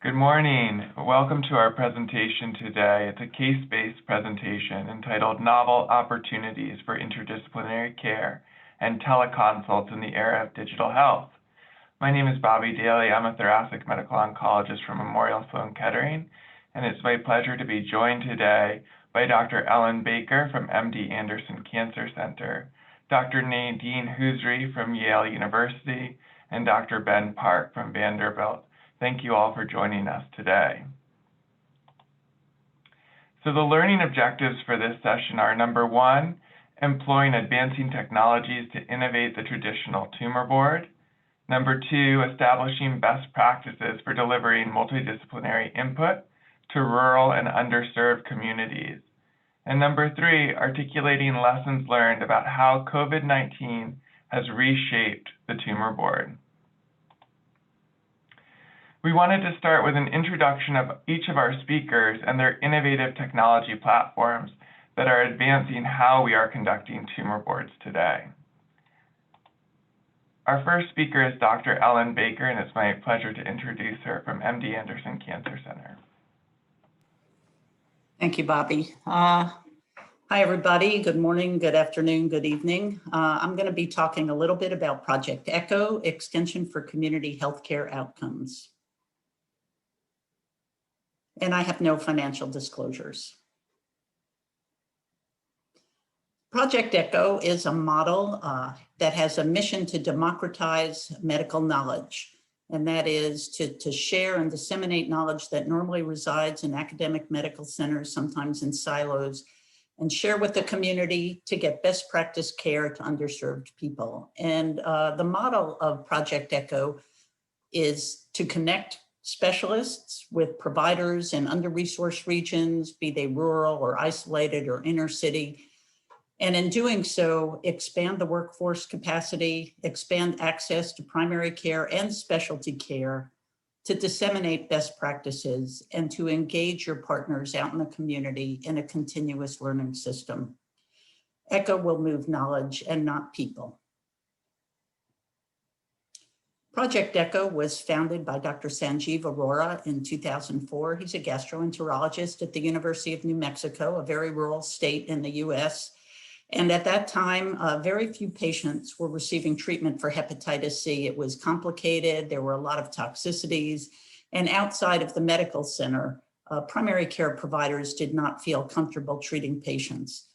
Good morning. Welcome to our presentation today. It's a case-based presentation entitled Novel Opportunities for Interdisciplinary Care and Teleconsults in the Era of Digital Health. My name is Bobby Daly. I'm a thoracic medical oncologist from Memorial Sloan Kettering, and it's my pleasure to be joined today by Dr. Ellen Baker from MD Anderson Cancer Center, Dr. Nadine Husri from Yale University, and Dr. Ben Park from Vanderbilt. Thank you all for joining us today. So the learning objectives for this session are: number one, employing advancing technologies to innovate the traditional tumor board; number two, establishing best practices for delivering multidisciplinary input to rural and underserved communities; and number three, articulating lessons learned about how COVID-19 has reshaped the tumor board. We wanted to start with an introduction of each of our speakers and their innovative technology platforms that are advancing how we are conducting tumor boards today. Our first speaker is Dr. Ellen Baker, and it's my pleasure to introduce her from MD Anderson Cancer Center. Thank you, Bobby. Hi, everybody. Good morning, good afternoon, good evening. I'm going to be talking a little bit about Project ECHO, Extension for Community Healthcare Outcomes. And I have no financial disclosures. Project ECHO is a model that has a mission to democratize medical knowledge, and that is to share and disseminate knowledge that normally resides in academic medical centers, sometimes in silos, and share with the community to get best practice care to underserved people. And the model of Project ECHO is to connect specialists with providers in under-resourced regions, be they rural or isolated or inner city. And in doing so, expand the workforce capacity, expand access to primary care and specialty care, to disseminate best practices, and to engage your partners out in the community in a continuous learning system. ECHO will move knowledge and not people. Project ECHO was founded by Dr. Sanjeev Arora in 2004. He's a gastroenterologist at the University of New Mexico, a very rural state in the US. And at that time, very few patients were receiving treatment for hepatitis C. It was complicated, there were a lot of toxicities, and outside of the medical center, primary care providers did not feel comfortable treating patients.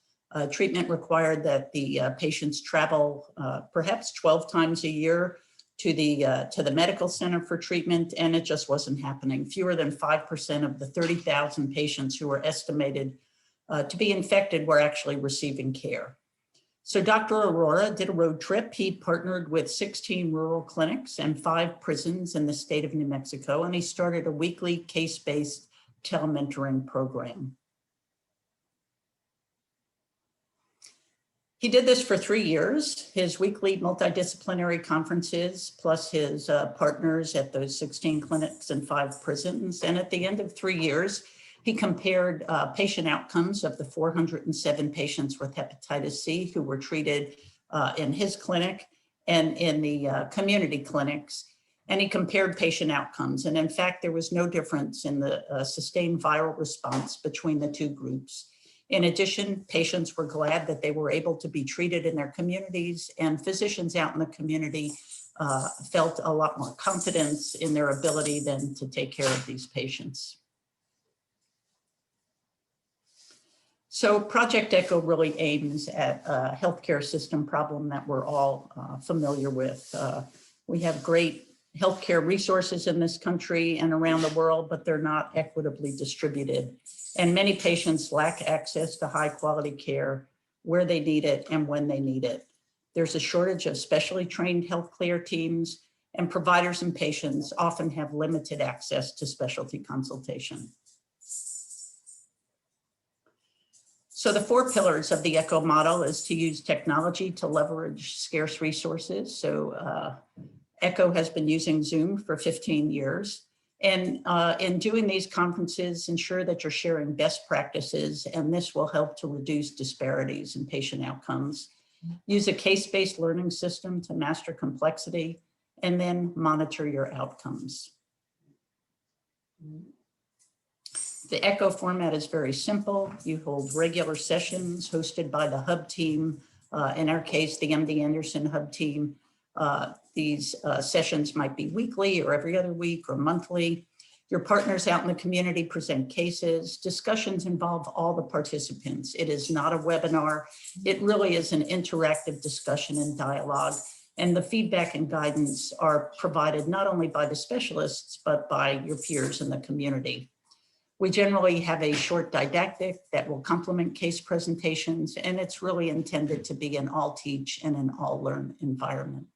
Treatment required that the patients travel perhaps 12 times a year to the medical center for treatment, and it just wasn't happening. Fewer than 5% of the 30,000 patients who were estimated to be infected were actually receiving care. So Dr. Arora did a road trip. He partnered with 16 rural clinics and 5 prisons in the state of New Mexico, and he started a weekly case-based telementoring program. He did this for 3 years, his weekly multidisciplinary conferences, plus his partners at those 16 clinics and 5 prisons. And at the end of 3 years, he compared patient outcomes of the 407 patients with hepatitis C who were treated in his clinic and in the community clinics. And he compared patient outcomes. And in fact, there was no difference in the sustained viral response between the 2 groups. In addition, patients were glad that they were able to be treated in their communities, and physicians out in the community felt a lot more confidence in their ability then to take care of these patients. So Project ECHO really aims at a healthcare system problem that we're all familiar with. We have great healthcare resources in this country and around the world, but they're not equitably distributed. And many patients lack access to high quality care where they need it and when they need it. There's a shortage of specially trained healthcare teams, and providers and patients often have limited access to specialty consultation. So the 4 pillars of the ECHO model is to use technology to leverage scarce resources. So ECHO has been using Zoom for 15 years. And in doing these conferences, ensure that you're sharing best practices, and this will help to reduce disparities in patient outcomes. Use a case-based learning system to master complexity, and then monitor your outcomes. The ECHO format is very simple. You hold regular sessions hosted by the hub team. In our case, the MD Anderson hub team. These sessions might be weekly or every other week or monthly. Your partners out in the community present cases. Discussions involve all the participants. It is not a webinar. It really is an interactive discussion and dialogue. And the feedback and guidance are provided not only by the specialists, but by your peers in the community. We generally have a short didactic that will complement case presentations, and it's really intended to be an all teach and an all learn environment.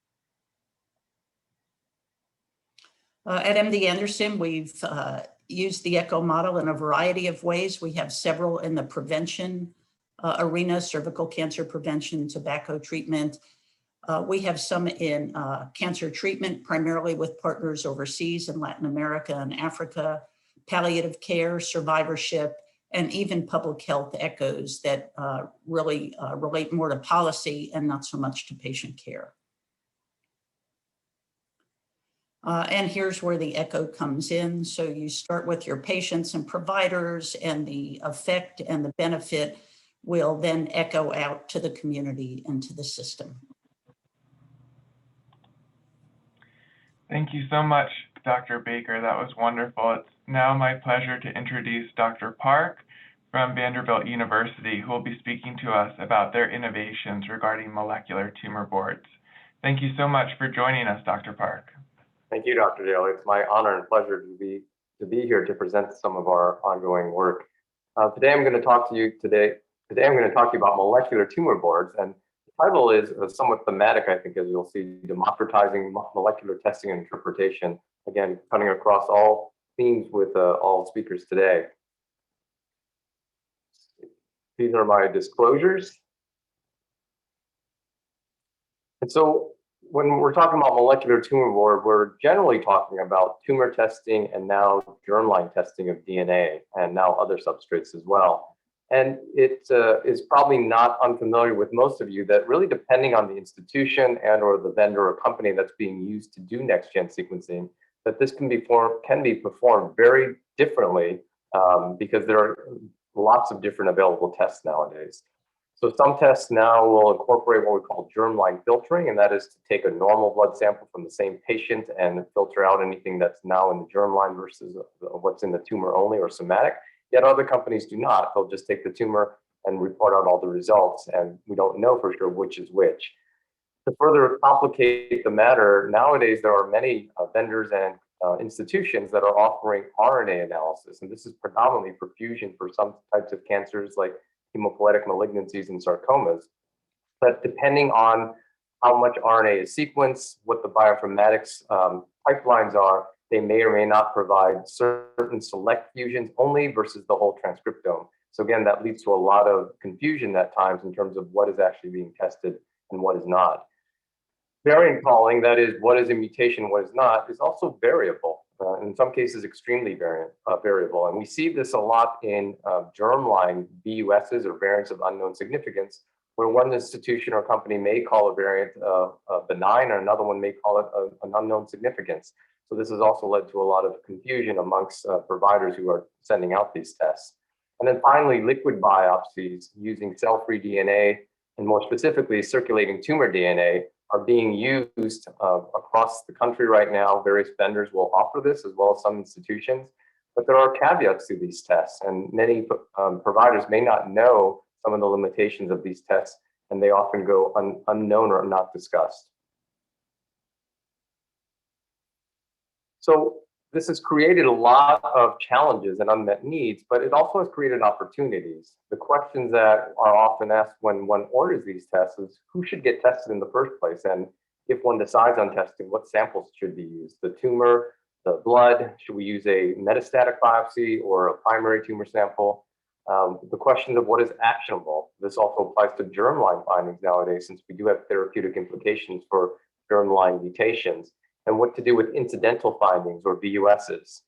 At MD Anderson, we've used the ECHO model in a variety of ways. We have several in the prevention arena: cervical cancer prevention, tobacco treatment. We have some in cancer treatment, primarily with partners overseas in Latin America and Africa, palliative care, survivorship, and even public health echoes that really relate more to policy and not so much to patient care. And here's where the ECHO comes in. So you start with your patients and providers, and the effect and the benefit will then echo out to the community and to the system. Thank you so much, Dr. Baker. That was wonderful. It's now my pleasure to introduce Dr. Park from Vanderbilt University, who will be speaking to us about their innovations regarding molecular tumor boards. Thank you so much for joining us, Dr. Park. Thank you, Dr. Daly. It's my honor and pleasure to be here to present some of our ongoing work. Today I'm going to talk to you about molecular tumor boards, and the title is somewhat thematic, I think, as you'll see: democratizing molecular testing and interpretation. Again, cutting across all themes with all speakers today. These are my disclosures. And so when we're talking about molecular tumor board, we're generally talking about tumor testing and now germline testing of DNA and now other substrates as well. And it is probably not unfamiliar with most of you that really, depending on the institution and or the vendor or company that's being used to do next-gen sequencing, that this can be performed very differently because there are lots of different available tests nowadays. So some tests now will incorporate what we call germline filtering, and that is to take a normal blood sample from the same patient and filter out anything that's now in the germline versus what's in the tumor only or somatic. Yet other companies do not. They'll just take the tumor and report out all the results, and we don't know for sure which is which. To further complicate the matter, nowadays there are many vendors and institutions that are offering RNA analysis, and this is predominantly for fusion for some types of cancers like hematopoietic malignancies and sarcomas. But depending on how much RNA is sequenced, what the bioinformatics pipelines are, they may or may not provide certain select fusions only versus the whole transcriptome. So again, that leads to a lot of confusion at times in terms of what is actually being tested and what is not. Variant calling, that is, what is a mutation, what is not, is also variable. In some cases, extremely variable. And we see this a lot in germline VUSs, or variants of unknown significance, where one institution or company may call a variant benign, or another one may call it an unknown significance. So this has also led to a lot of confusion amongst providers who are sending out these tests. And then finally, liquid biopsies using cell-free DNA, and more specifically, circulating tumor DNA, are being used across the country right now. Various vendors will offer this, as well as some institutions, but there are caveats to these tests, and many providers may not know some of the limitations of these tests, and they often go unknown or not discussed. So this has created a lot of challenges and unmet needs, but it also has created opportunities. The questions that are often asked when one orders these tests is, who should get tested in the first place? And if one decides on testing, what samples should be used? The tumor, the blood, should we use a metastatic biopsy or a primary tumor sample? The question of what is actionable. This also applies to germline findings nowadays, since we do have therapeutic implications for germline mutations. And what to do with incidental findings, or VUSs.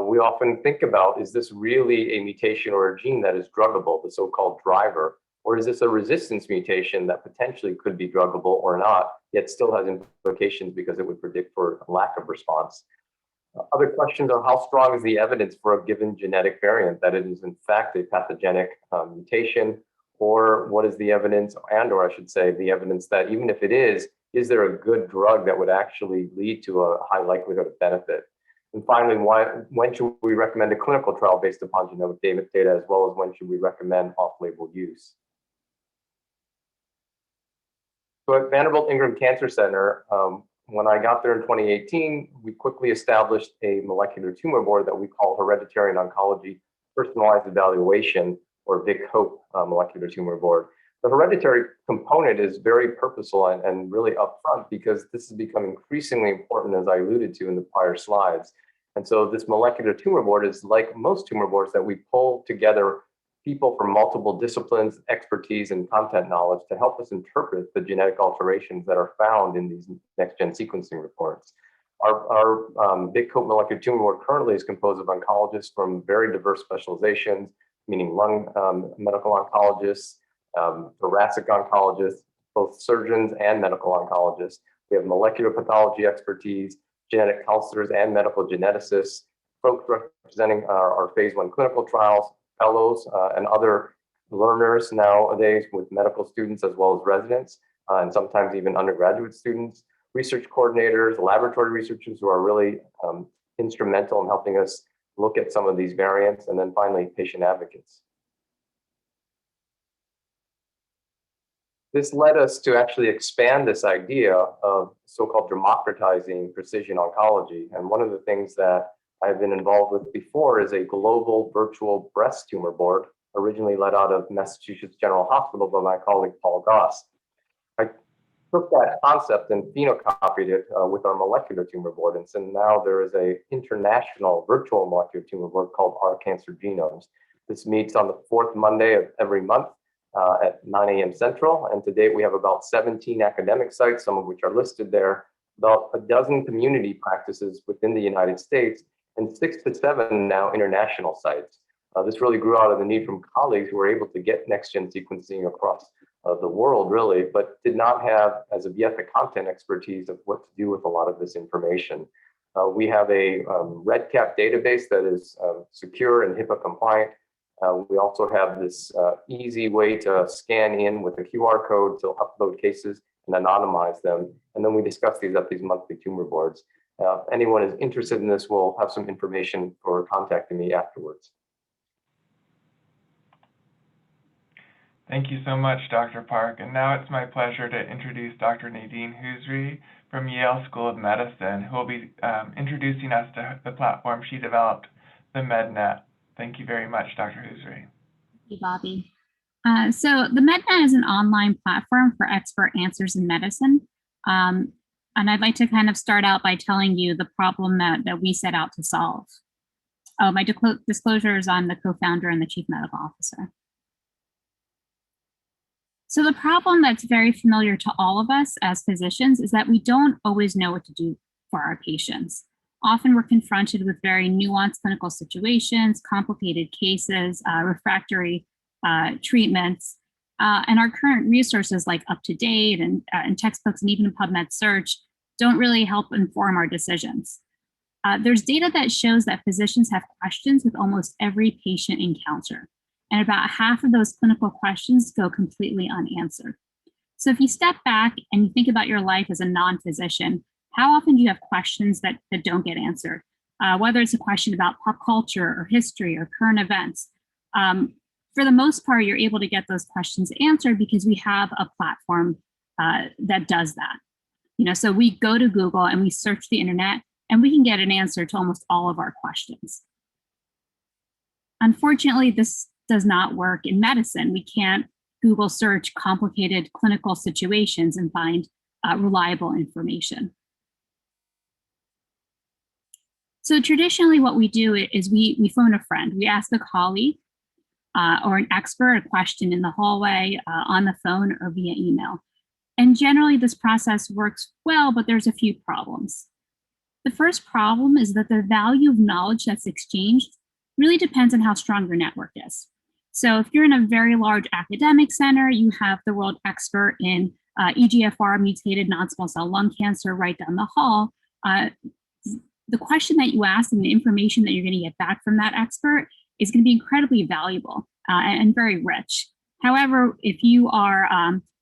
We often think about, is this really a mutation or a gene that is druggable, the so-called driver, or is this a resistance mutation that potentially could be druggable or not, yet still has implications because it would predict for a lack of response? Other questions are how strong is the evidence for a given genetic variant that it is in fact a pathogenic mutation, or what is the evidence, or I should say the evidence that even if it is there a good drug that would actually lead to a high likelihood of benefit? And finally, when should we recommend a clinical trial based upon genomic data, as well as when should we recommend off-label use? So at Vanderbilt Ingram Cancer Center, when I got there in 2018, we quickly established a molecular tumor board that we call Hereditary and Oncology Personalized Evaluation, or VIC-HOPE molecular tumor board. The hereditary component is very purposeful and really upfront because this has become increasingly important, as I alluded to in the prior slides. And so this molecular tumor board is like most tumor boards that we pull together people from multiple disciplines, expertise, and content knowledge to help us interpret the genetic alterations that are found in these next-gen sequencing reports. Our VIC-HOPE molecular tumor board currently is composed of oncologists from very diverse specializations, meaning lung medical oncologists, thoracic oncologists, both surgeons and medical oncologists. We have molecular pathology expertise, genetic counselors and medical geneticists, folks representing our phase 1 clinical trials, fellows and other learners nowadays with medical students as well as residents, and sometimes even undergraduate students, research coordinators, laboratory researchers who are really instrumental in helping us look at some of these variants, and then finally, patient advocates. This led us to actually expand this idea of so-called democratizing precision oncology. And one of the things that I've been involved with before is a global virtual breast tumor board, originally led out of Massachusetts General Hospital by my colleague, Paul Goss. I took that concept and phenocopied it with our molecular tumor board. And so now there is an international virtual molecular tumor board called Our Cancer Genomes. This meets on the 4th Monday of every month at 9 a.m. Central. And to date, we have about 17 academic sites, some of which are listed there, about a dozen community practices within the United States, and 6 to 7 now international sites. This really grew out of the need from colleagues who were able to get next-gen sequencing across the world, really, but did not have, as of yet, the content expertise of what to do with a lot of this information. We have a REDCap database that is secure and HIPAA compliant. We also have this easy way to scan in with a QR code to upload cases and anonymize them. And then we discuss these at these monthly tumor boards. If anyone is interested in this, we'll have some information for contacting me afterwards. Thank you so much, Dr. Park. And now it's my pleasure to introduce Dr. Nadine Husry from Yale School of Medicine, who will be introducing us to the platform she developed, the MedNet. Thank you very much, Dr. Husry. Thank you, Bobby. So the MedNet is an online platform for expert answers in medicine. And I'd like to kind of start out by telling you the problem that we set out to solve. My disclosure is I'm the co-founder and the chief medical officer. So the problem that's very familiar to all of us as physicians is that we don't always know what to do for our patients. Often we're confronted with very nuanced clinical situations, complicated cases, refractory treatments, and our current resources like UpToDate and textbooks and even PubMed search don't really help inform our decisions. There's data that shows that physicians have questions with almost every patient encounter, and about half of those clinical questions go completely unanswered. So if you step back and you think about your life as a non-physician, how often do you have questions that don't get answered? Whether it's a question about pop culture or history or current events. For the most part, you're able to get those questions answered because we have a platform that does that. So we go to Google and we search the internet and we can get an answer to almost all of our questions. Unfortunately, this does not work in medicine. We can't Google search complicated clinical situations and find reliable information. So traditionally what we do is we phone a friend. We ask a colleague or an expert a question in the hallway, on the phone, or via email. And generally this process works well, but there's a few problems. The first problem is that the value of knowledge that's exchanged really depends on how strong your network is. So if you're in a very large academic center, you have the world expert in EGFR mutated non-small cell lung cancer right down the hall. the question that you ask and the information that you're going to get back from that expert is going to be incredibly valuable and very rich. However, if you are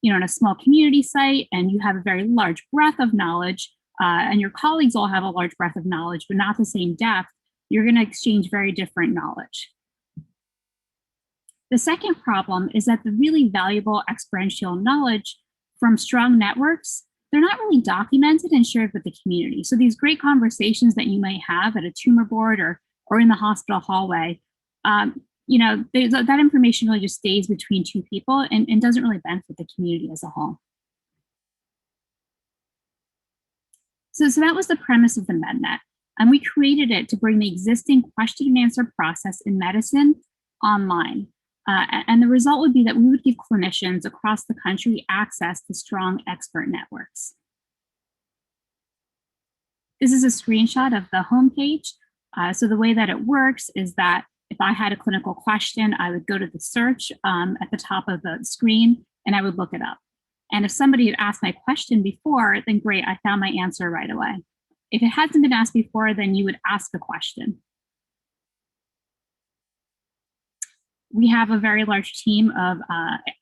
in a small community site and you have a very large breadth of knowledge, and your colleagues all have a large breadth of knowledge, but not the same depth, you're going to exchange very different knowledge. The second problem is that the really valuable experiential knowledge from strong networks, they're not really documented and shared with the community. So these great conversations that you might have at a tumor board or in the hospital hallway, that information really just stays between two people and doesn't really benefit the community as a whole. So that was the premise of the MedNet. And we created it to bring the existing question and answer process in medicine online. And the result would be that we would give clinicians across the country access to strong expert networks. This is a screenshot of the homepage. So the way that it works is that if I had a clinical question, I would go to the search at the top of the screen and I would look it up. And if somebody had asked my question before, then great, I found my answer right away. If it hasn't been asked before, then you would ask a question. We have a very large team of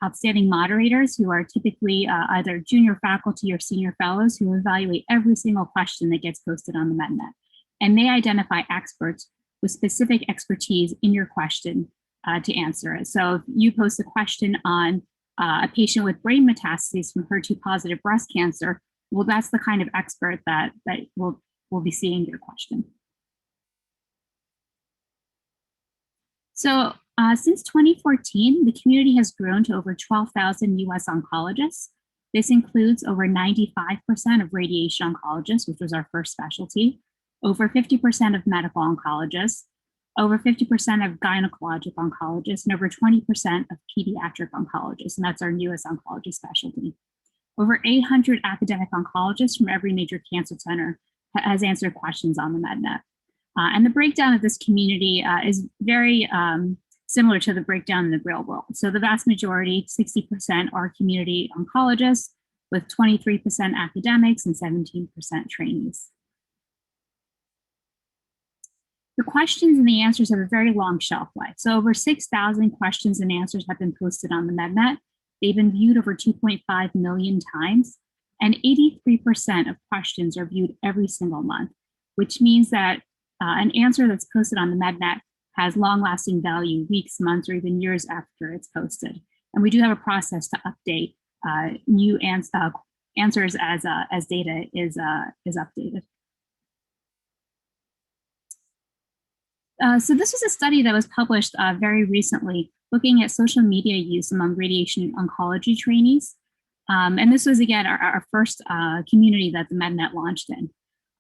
outstanding moderators who are typically either junior faculty or senior fellows who evaluate every single question that gets posted on the MedNet. And they identify experts with specific expertise in your question to answer it. So if you post a question on a patient with brain metastases from HER2-positive breast cancer, well, that's the kind of expert that will be seeing your question. So since 2014, the community has grown to over 12,000 US oncologists. This includes over 95% of radiation oncologists, which was our first specialty, over 50% of medical oncologists, over 50% of gynecologic oncologists, and over 20% of pediatric oncologists, and that's our newest oncology specialty. Over 800 academic oncologists from every major cancer center has answered questions on the MedNet. And the breakdown of this community is very similar to the breakdown in the real world. So the vast majority, 60%, are community oncologists, with 23% academics and 17% trainees. The questions and the answers have a very long shelf life. So over 6,000 questions and answers have been posted on the MedNet. They've been viewed over 2.5 million times, and 83% of questions are viewed every single month, which means that an answer that's posted on the MedNet has long-lasting value weeks, months, or even years after it's posted. And we do have a process to update new answers as data is updated. So this was a study that was published very recently, looking at social media use among radiation oncology trainees. And this was, again, our first community that the MedNet launched in.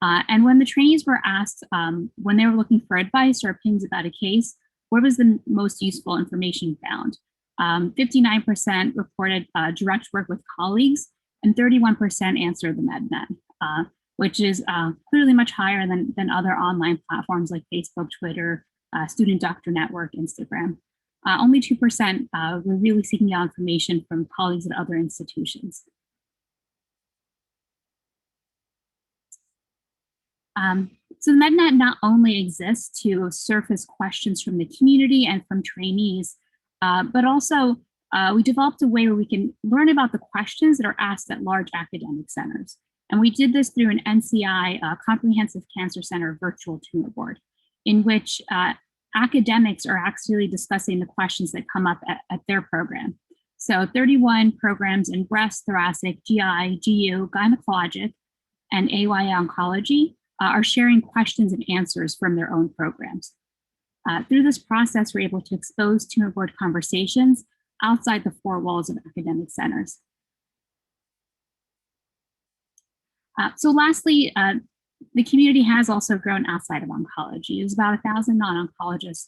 And when the trainees were asked, when they were looking for advice or opinions about a case, what was the most useful information found? 59% reported direct work with colleagues, and 31% answered the MedNet, which is clearly much higher than other online platforms like Facebook, Twitter, Student Doctor Network, Instagram. Only 2% were really seeking out information from colleagues at other institutions. So the MedNet not only exists to surface questions from the community and from trainees, but also we developed a way where we can learn about the questions that are asked at large academic centers. And we did this through an NCI Comprehensive Cancer Center virtual tumor board, in which academics are actually discussing the questions that come up at their program. So 31 programs in breast, thoracic, GI, GU, gynecologic, and AYA oncology are sharing questions and answers from their own programs. Through this process, we're able to expose tumor board conversations outside the four walls of academic centers. So lastly, the community has also grown outside of oncology. There's about 1,000 non-oncologists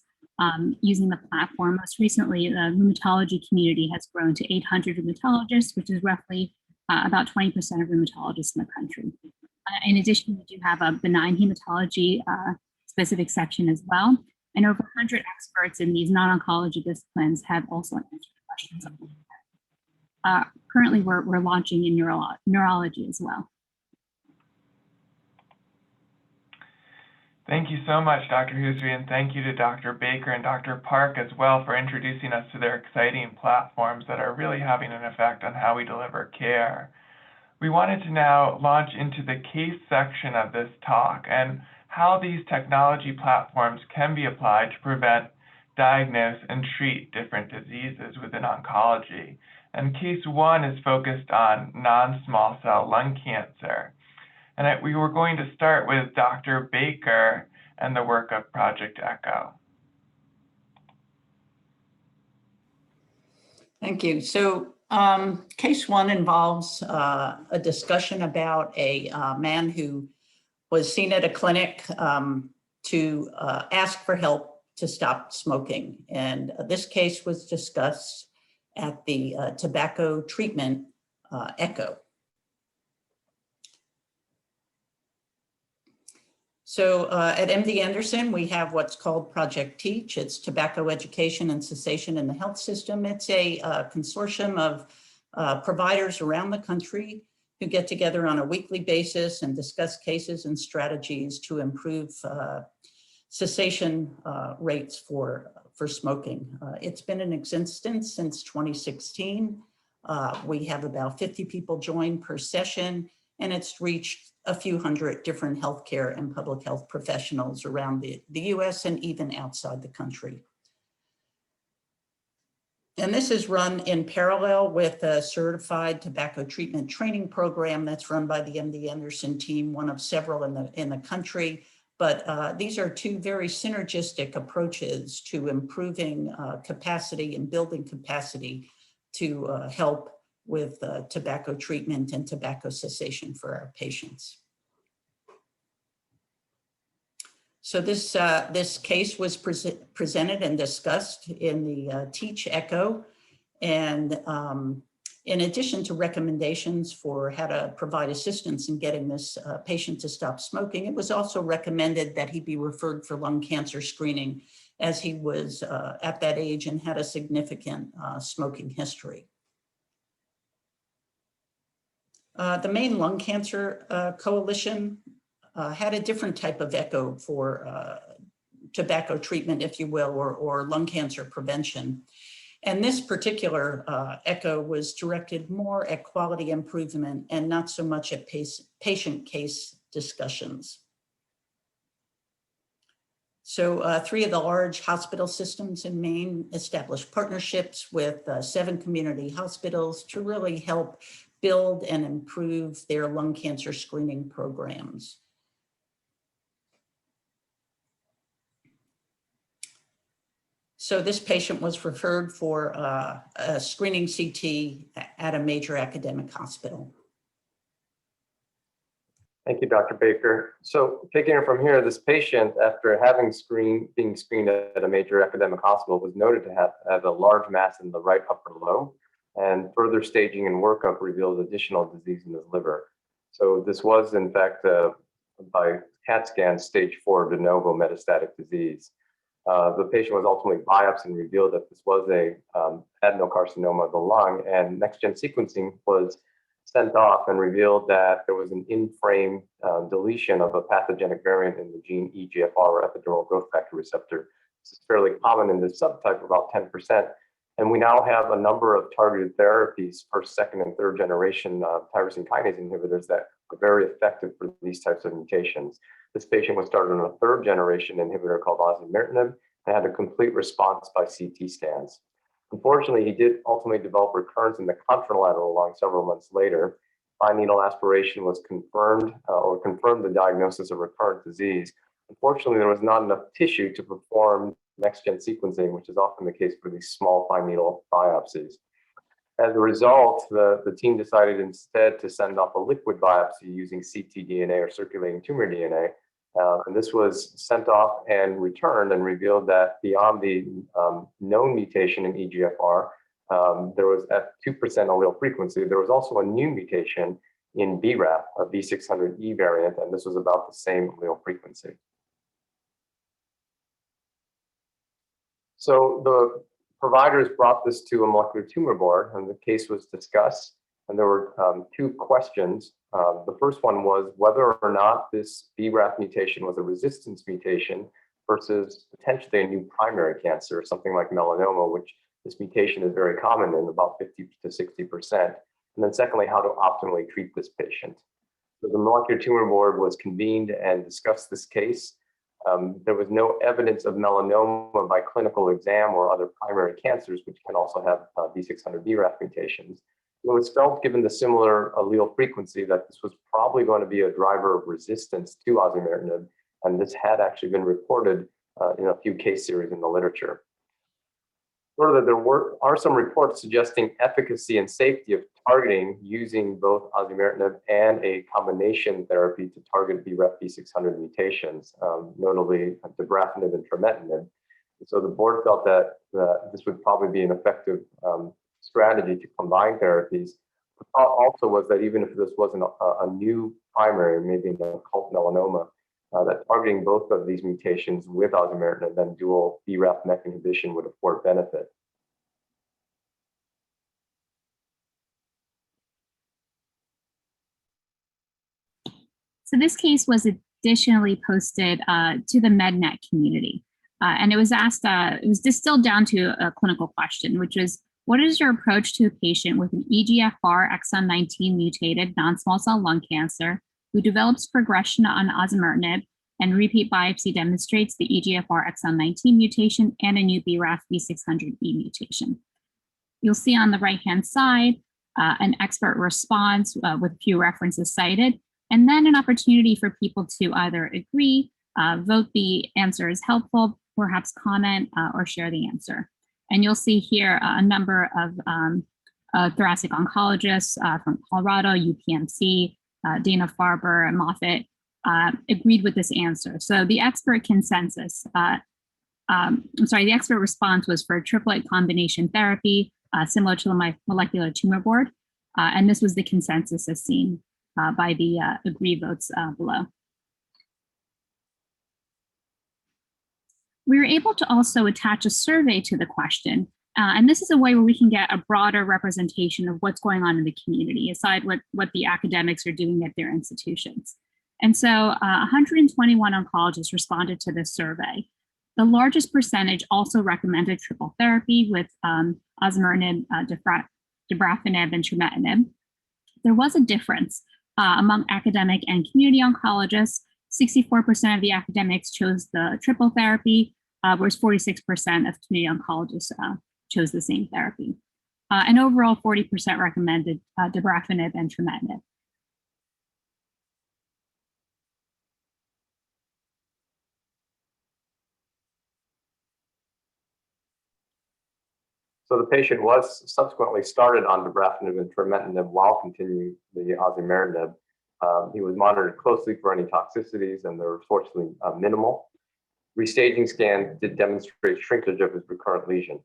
using the platform. Most recently, the rheumatology community has grown to 800 rheumatologists, which is roughly about 20% of rheumatologists in the country. In addition, we do have a benign hematology specific section as well. And over 100 experts in these non-oncology disciplines have also answered questions. Currently, we're launching in neurology as well. Thank you so much, Dr. Husby, and thank you to Dr. Baker and Dr. Park as well for introducing us to their exciting platforms that are really having an effect on how we deliver care. We wanted to now launch into the case section of this talk and how these technology platforms can be applied to prevent, diagnose, and treat different diseases within oncology. And case one is focused on non-small cell lung cancer. And we were going to start with Dr. Baker and the work of Project ECHO. Thank you. So case one involves a discussion about a man who was seen at a clinic to ask for help to stop smoking. And this case was discussed at the tobacco treatment ECHO. So at MD Anderson, we have what's called Project TEACH. It's Tobacco Education and Cessation in the Health System. It's a consortium of providers around the country who get together on a weekly basis and discuss cases and strategies to improve cessation rates for smoking. It's been in existence since 2016. We have about 50 people join per session, and it's reached a few hundred different healthcare and public health professionals around the US and even outside the country. And this is run in parallel with a certified tobacco treatment training program that's run by the MD Anderson team, one of several in the country. But these are two very synergistic approaches to improving capacity and building capacity to help with tobacco treatment and tobacco cessation for our patients. So this case was presented and discussed in the TEACH ECHO. And in addition to recommendations for how to provide assistance in getting this patient to stop smoking, it was also recommended that he be referred for lung cancer screening, as he was at that age and had a significant smoking history. The main lung cancer coalition had a different type of ECHO for tobacco treatment, if you will, or lung cancer prevention. And this particular ECHO was directed more at quality improvement and not so much at patient case discussions. So 3 of the large hospital systems in Maine established partnerships with 7 community hospitals to really help build and improve their lung cancer screening programs. So this patient was referred for a screening CT at a major academic hospital. Thank you, Dr. Baker. So taking it from here, this patient, after being screened at a major academic hospital, was noted to have a large mass in the right upper lobe, and further staging and workup revealed additional disease in his liver. So this was, in fact, by CAT scan, stage 4 de novo metastatic disease. The patient was ultimately biopsied and revealed that this was a adenocarcinoma of the lung, and next-gen sequencing was sent off and revealed that there was an in-frame deletion of a pathogenic variant in the gene EGFR, or epidermal growth factor receptor. This is fairly common in this subtype, about 10%. And we now have a number of targeted therapies, first, second, and third generation tyrosine kinase inhibitors that are very effective for these types of mutations. This patient was started on a third generation inhibitor called osimertinib and had a complete response by CT scans. Unfortunately, he did ultimately develop recurrence in the contralateral lung several months later. Fine needle aspiration was confirmed the diagnosis of recurrent disease. Unfortunately, there was not enough tissue to perform next-gen sequencing, which is often the case for these small fine needle biopsies. As a result, the team decided instead to send off a liquid biopsy using ctDNA, or circulating tumor DNA. And this was sent off and returned and revealed that beyond the known mutation in EGFR, there was at 2% allele frequency, there was also a new mutation in BRAF, a V600E variant, and this was about the same allele frequency. So the providers brought this to a molecular tumor board, and the case was discussed. And there were 2 questions The first one was whether or not this BRAF mutation was a resistance mutation versus potentially a new primary cancer, something like melanoma, which this mutation is very common in about 50 to 60%. And then secondly, how to optimally treat this patient. So the molecular tumor board was convened and discussed this case. There was no evidence of melanoma by clinical exam or other primary cancers, which can also have V600 BRAF mutations. It was felt, given the similar allele frequency, that this was probably going to be a driver of resistance to osimertinib, and this had actually been reported in a few case series in the literature. Further, there are some reports suggesting efficacy and safety of targeting using both osimertinib and a combination therapy to target BRAF V600 mutations, notably dabrafenib and trametinib. So the board felt that this would probably be an effective strategy to combine therapies. The thought also was that even if this wasn't a new primary, maybe an occult melanoma, that targeting both of these mutations with osimertinib and dual BRAF MEK inhibition would afford benefit. So this case was additionally posted to the MedNet community. And it was asked, it was distilled down to a clinical question, which was, what is your approach to a patient with an EGFR exon 19 mutated non-small cell lung cancer who develops progression on osimertinib and repeat biopsy demonstrates the EGFR exon 19 mutation and a new BRAF V600E mutation? You'll see on the right-hand side an expert response with a few references cited, and then an opportunity for people to either agree, vote the answer is helpful, perhaps comment or share the answer. And you'll see here a number of thoracic oncologists from Colorado, UPMC, Dana-Farber, and Moffitt agreed with this answer. So the expert consensus, the expert response was for triplet combination therapy, similar to the molecular tumor board. And this was the consensus as seen by the agree votes below. We were able to also attach a survey to the question. And this is a way where we can get a broader representation of what's going on in the community, aside what the academics are doing at their institutions. And so 121 oncologists responded to this survey. The largest percentage also recommended triple therapy with osimertinib, dabrafenib, and trametinib. There was a difference among academic and community oncologists. 64% of the academics chose the triple therapy, whereas 46% of community oncologists chose the same therapy. And overall, 40% recommended dabrafenib and trametinib. So the patient was subsequently started on dabrafenib and trametinib while continuing the osimertinib. He was monitored closely for any toxicities, and they were fortunately minimal. Restaging scan did demonstrate shrinkage of his recurrent lesion.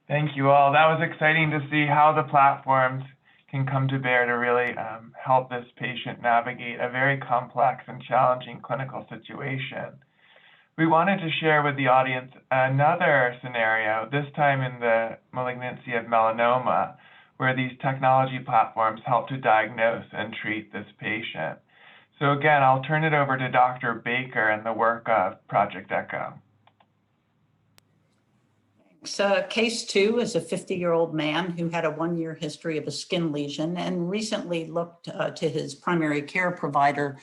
Thank you all. That was exciting to see how the platforms can come to bear to really help this patient navigate a very complex and challenging clinical situation. We wanted to share with the audience another scenario, this time in the malignancy of melanoma, where these technology platforms help to diagnose and treat this patient. So again, I'll turn it over to Dr. Baker and the work of Project ECHO. So case 2 is a 50-year-old man who had a 1-year history of a skin lesion and recently looked to his primary care provider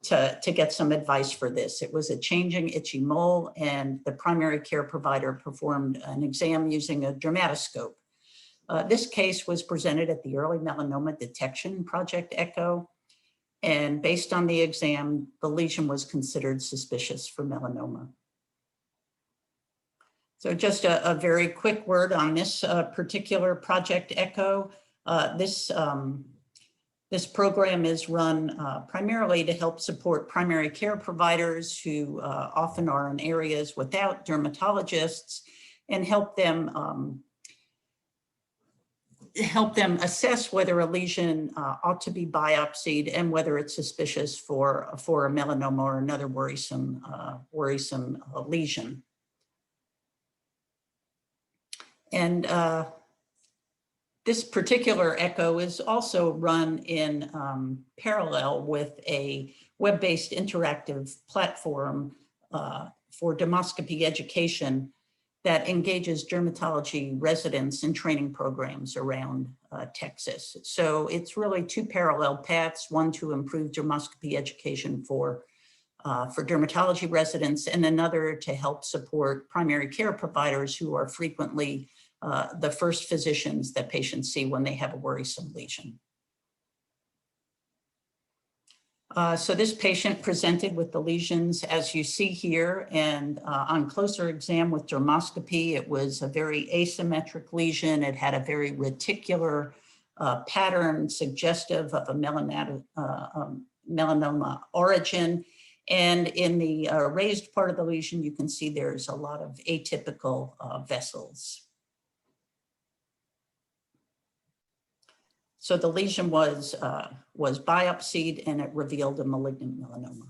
to get some advice for this. It was a changing itchy mole, and the primary care provider performed an exam using a dermatoscope. This case was presented at the Early Melanoma Detection Project ECHO, and based on the exam, the lesion was considered suspicious for melanoma. So just a very quick word on this particular Project ECHO. This program is run primarily to help support primary care providers who often are in areas without dermatologists, and help them assess whether a lesion ought to be biopsied and whether it's suspicious for a melanoma or another worrisome lesion. And This particular echo is also run in parallel with a web-based interactive platform for dermoscopy education that engages dermatology residents in training programs around Texas. So it's really two parallel paths, one to improve dermoscopy education for dermatology residents, and another to help support primary care providers who are frequently the first physicians that patients see when they have a worrisome lesion. So this patient presented with the lesions as you see here, and on closer exam with dermoscopy, it was a very asymmetric lesion. It had a very reticular pattern suggestive of a melanoma origin. And in the raised part of the lesion, you can see there's a lot of atypical vessels. So the lesion was biopsied and it revealed a malignant melanoma.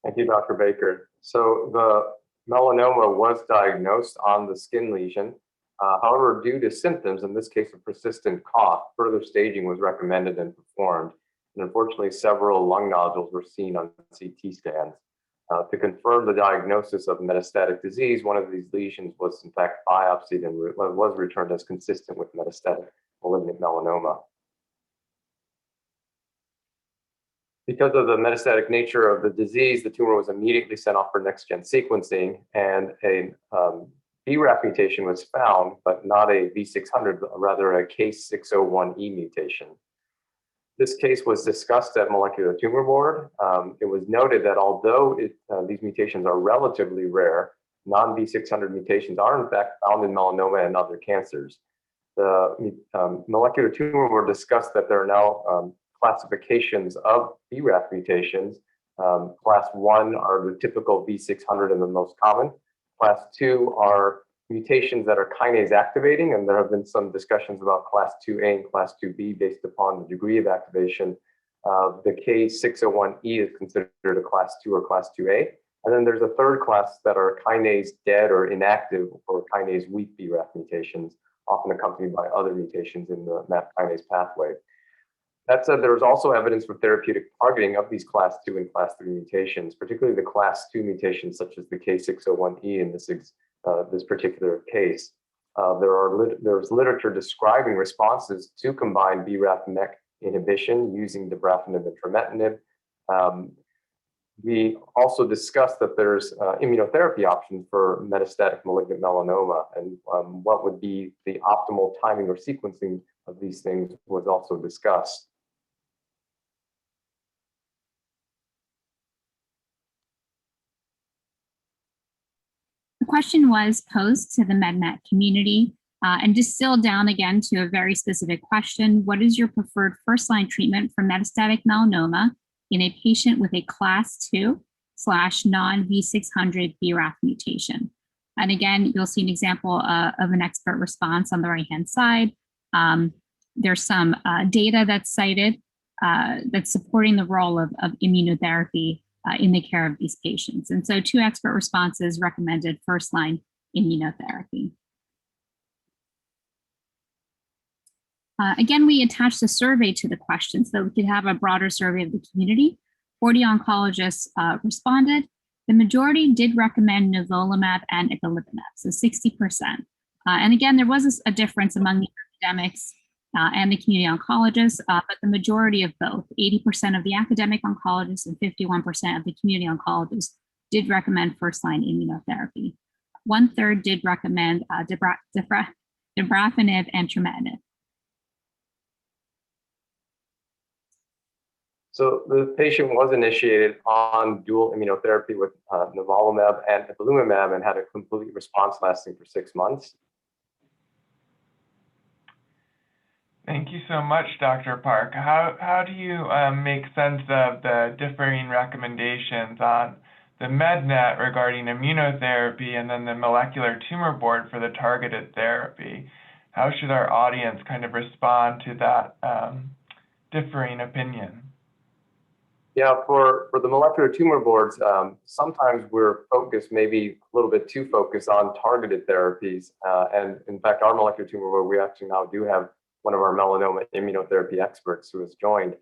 Thank you, Dr. Baker. So the melanoma was diagnosed on the skin lesion. However, due to symptoms, in this case a persistent cough, further staging was recommended and performed. And unfortunately, several lung nodules were seen on CT scans. To confirm the diagnosis of metastatic disease, one of these lesions was in fact biopsied and was returned as consistent with metastatic malignant melanoma. Because of the metastatic nature of the disease, the tumor was immediately sent off for next-gen sequencing, and a BRAF mutation was found, but not a V600, but rather a K601E mutation. This case was discussed at Molecular Tumor Board. It was noted that although these mutations are relatively rare, non-V600 mutations are in fact found in melanoma and other cancers. The Molecular Tumor Board discussed that there are now classifications of BRAF mutations. Class 1 are the typical V600 and the most common. Class 2 are mutations that are kinase activating, and there have been some discussions about class 2A and class 2B based upon the degree of activation. The K601E is considered a class 2 or class 2A. And then there's a third class that are kinase dead or inactive or kinase weak BRAF mutations, often accompanied by other mutations in the MAP kinase pathway. That said, there is also evidence for therapeutic targeting of these class 2 and class 3 mutations, particularly the class 2 mutations such as the K601E in this particular case. There's literature describing responses to combined BRAF-MEK inhibition using dabrafenib and trametinib. We also discussed that there's immunotherapy options for metastatic malignant melanoma, and what would be the optimal timing or sequencing of these things was also discussed. The question was posed to the MedNet community and distilled down again to a very specific question. What is your preferred first-line treatment for metastatic melanoma in a patient with a class 2/ non-V600 BRAF mutation? And again, you'll see an example of an expert response on the right-hand side. There's some data that's cited that's supporting the role of immunotherapy in the care of these patients. And so 2 expert responses recommended first-line immunotherapy. Again, we attached a survey to the question so that we could have a broader survey of the community. 40 oncologists responded. The majority did recommend nivolumab and ipilimumab, so 60%. And again, there was a difference among the academics and the community oncologists, but the majority of both, 80% of the academic oncologists and 51% of the community oncologists did recommend first-line immunotherapy. 1/3 did recommend dabrafenib and trametinib. So the patient was initiated on dual immunotherapy with nivolumab and ipilimumab and had a complete response lasting for 6 months. Thank you so much, Dr. Park. How do you make sense of the differing recommendations on the MedNet regarding immunotherapy and then the Molecular Tumor Board for the targeted therapy? How should our audience kind of respond to that differing opinion? Yeah, for the molecular tumor boards, sometimes we're focused, maybe a little bit too focused on targeted therapies. And in fact, our molecular tumor board, we actually now do have one of our melanoma immunotherapy experts who has joined.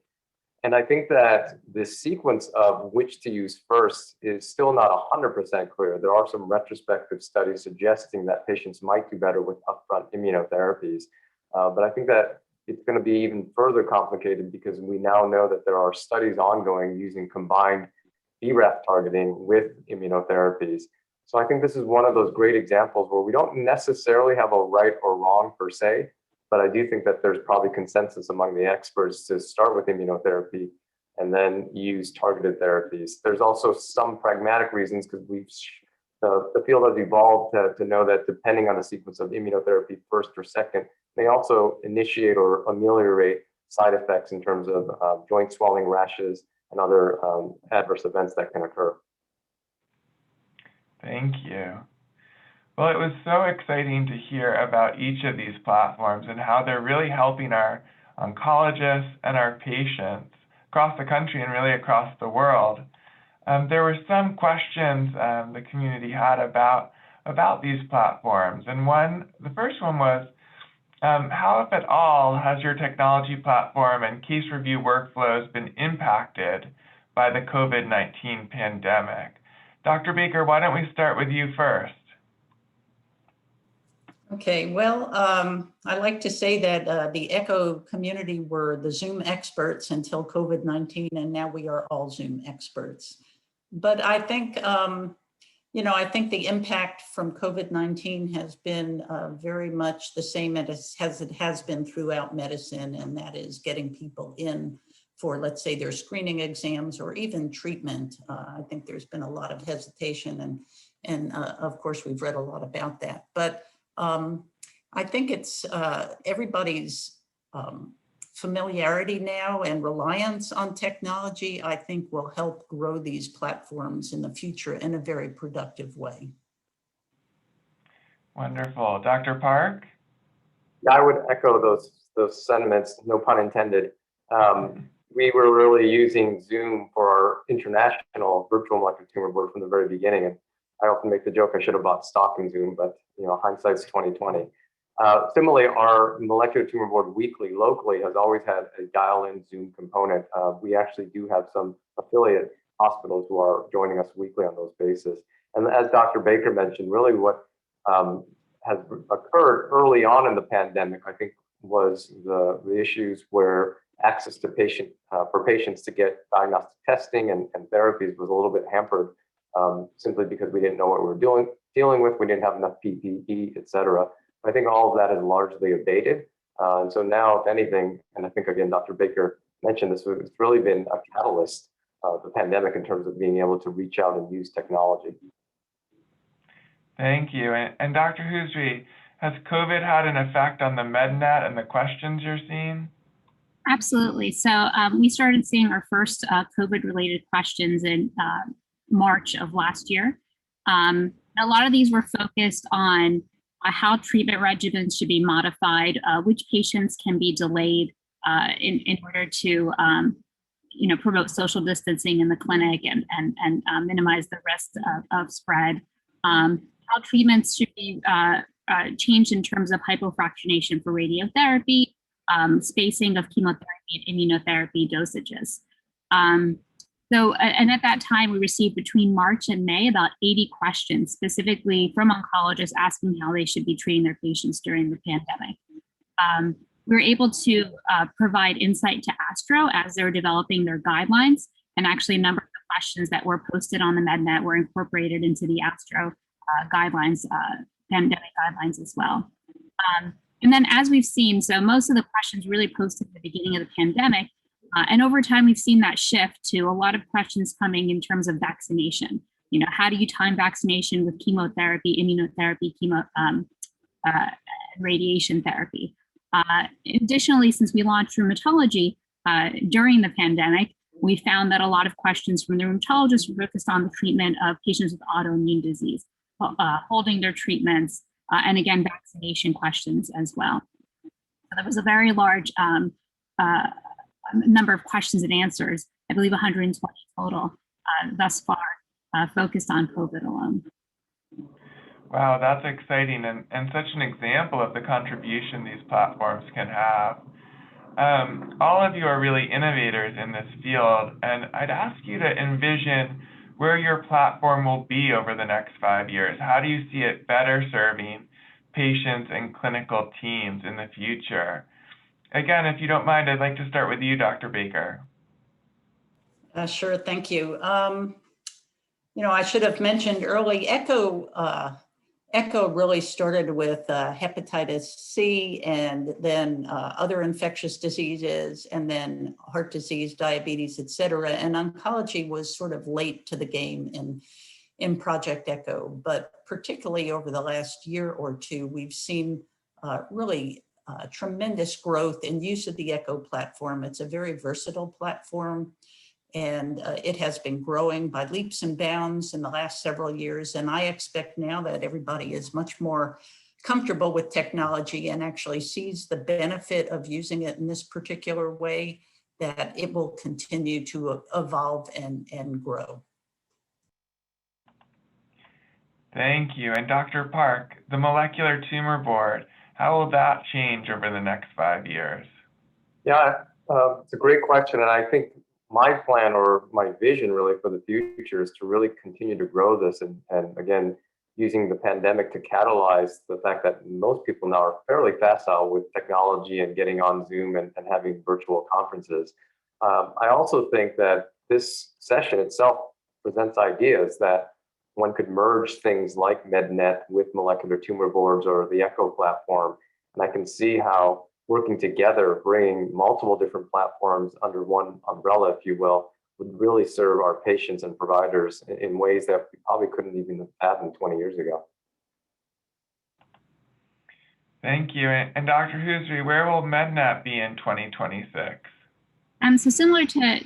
And I think that the sequence of which to use first is still not 100% clear. There are some retrospective studies suggesting that patients might do better with upfront immunotherapies. But I think that it's going to be even further complicated because we now know that there are studies ongoing using combined BRAF targeting with immunotherapies. So I think this is one of those great examples where we don't necessarily have a right or wrong per se, but I do think that there's probably consensus among the experts to start with immunotherapy and then use targeted therapies. There's also some pragmatic reasons because the field has evolved to know that depending on the sequence of immunotherapy, first or second, may also initiate or ameliorate side effects in terms of joint swelling, rashes, and other adverse events that can occur. Thank you. Well, it was so exciting to hear about each of these platforms and how they're really helping our oncologists and our patients across the country and really across the world. There were some questions the community had about these platforms. And the first one was, how, if at all, has your technology platform and case review workflows been impacted by the COVID-19 pandemic? Dr. Baker, why don't we start with you first? Okay, well, I like to say that the ECHO community were the Zoom experts until COVID-19, and now we are all Zoom experts. But I think, I think the impact from COVID-19 has been very much the same as it has been throughout medicine, and that is getting people in for, let's say, their screening exams or even treatment. I think there's been a lot of hesitation, and of course, we've read a lot about that. But I think it's everybody's familiarity now and reliance on technology, I think, will help grow these platforms in the future in a very productive way. Wonderful. Dr. Park? Yeah, I would echo those sentiments, no pun intended. We were really using Zoom for our international virtual molecular tumor board from the very beginning. And I often make the joke I should have bought stock in Zoom, but hindsight's 2020. Similarly, our molecular tumor board weekly locally has always had a dial-in Zoom component. We actually do have some affiliate hospitals who are joining us weekly on those bases. And as Dr. Baker mentioned, really what has occurred early on in the pandemic, I think, was the issues where access to for patients to get diagnostic testing and therapies was a little bit hampered. Simply because we didn't know what we were dealing with, we didn't have enough PPE, et cetera. I think all of that is largely abated. And so now, if anything, and I think, again, Dr. Baker mentioned this, it's really been a catalyst of the pandemic in terms of being able to reach out and use technology. Thank you. And Dr. Husby, has COVID had an effect on the MedNet and the questions you're seeing? Absolutely. So we started seeing our first COVID-related questions in March of last year. A lot of these were focused on how treatment regimens should be modified, which patients can be delayed in order to promote social distancing in the clinic and minimize the risk of spread. How treatments should be changed in terms of hypofractionation for radiotherapy, spacing of chemotherapy and immunotherapy dosages. And at that time, we received between March and May about 80 questions specifically from oncologists asking how they should be treating their patients during the pandemic. We were able to provide insight to ASTRO as they were developing their guidelines, and actually a number of the questions that were posted on the MedNet were incorporated into the ASTRO guidelines, pandemic guidelines as well. And then as we've seen, so most of the questions really posted at the beginning of the pandemic, and over time, we've seen that shift to a lot of questions coming in terms of vaccination. How do you time vaccination with chemotherapy, immunotherapy, radiation therapy? Additionally, since we launched rheumatology during the pandemic, we found that a lot of questions from the rheumatologists were focused on the treatment of patients with autoimmune disease, holding their treatments, and again, vaccination questions as well. So there was a very large number of questions and answers. I believe 120 total thus far, focused on COVID alone. Wow, that's exciting and such an example of the contribution these platforms can have. All of you are really innovators in this field, and I'd ask you to envision where your platform will be over the next 5 years. How do you see it better serving patients and clinical teams in the future? Again, if you don't mind, I'd like to start with you, Dr. Baker. Sure, thank you. I should have mentioned early, ECHO really started with hepatitis C and then other infectious diseases and then heart disease, diabetes, et cetera. And oncology was sort of late to the game in Project ECHO. But particularly over the last year or two, we've seen really tremendous growth in use of the ECHO platform. It's a very versatile platform. And it has been growing by leaps and bounds in the last several years. And I expect now that everybody is much more comfortable with technology and actually sees the benefit of using it in this particular way, that it will continue to evolve and grow. Thank you. And Dr. Park, the molecular tumor board, how will that change over the next 5 years? Yeah, it's a great question. And I think my plan or my vision really for the future is to really continue to grow this and again, using the pandemic to catalyze the fact that most people now are fairly facile with technology and getting on Zoom and having virtual conferences. I also think that this session itself presents ideas that one could merge things like MedNet with molecular tumor boards or the ECHO platform. And I can see how working together, bringing multiple different platforms under one umbrella, if you will, would really serve our patients and providers in ways that we probably couldn't even have fathomed 20 years ago. Thank you. And Dr. Husri, where will MedNet be in 2026? So similar to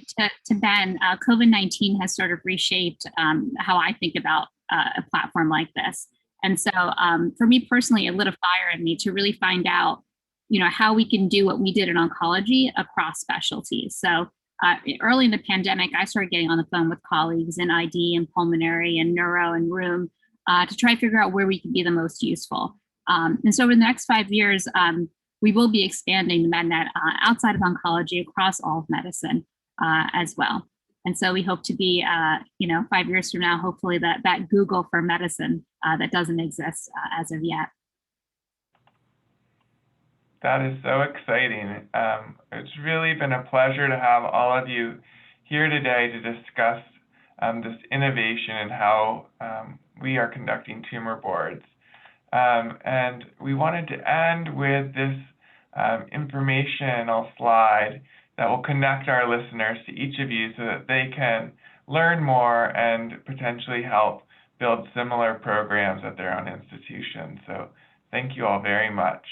Ben, COVID-19 has sort of reshaped how I think about a platform like this. And so for me personally, it lit a fire in me to really find out how we can do what we did in oncology across specialties. So early in the pandemic, I started getting on the phone with colleagues in ID and pulmonary and neuro and rheum to try to figure out where we could be the most useful. And so over the next 5 years, we will be expanding the MedNet outside of oncology across all of medicine as well. And so we hope to be, 5 years from now, hopefully that Google for medicine that doesn't exist as of yet. That is so exciting. It's really been a pleasure to have all of you here today to discuss this innovation and how we are conducting tumor boards. And we wanted to end with this informational slide that will connect our listeners to each of you so that they can learn more and potentially help build similar programs at their own institutions. So thank you all very much.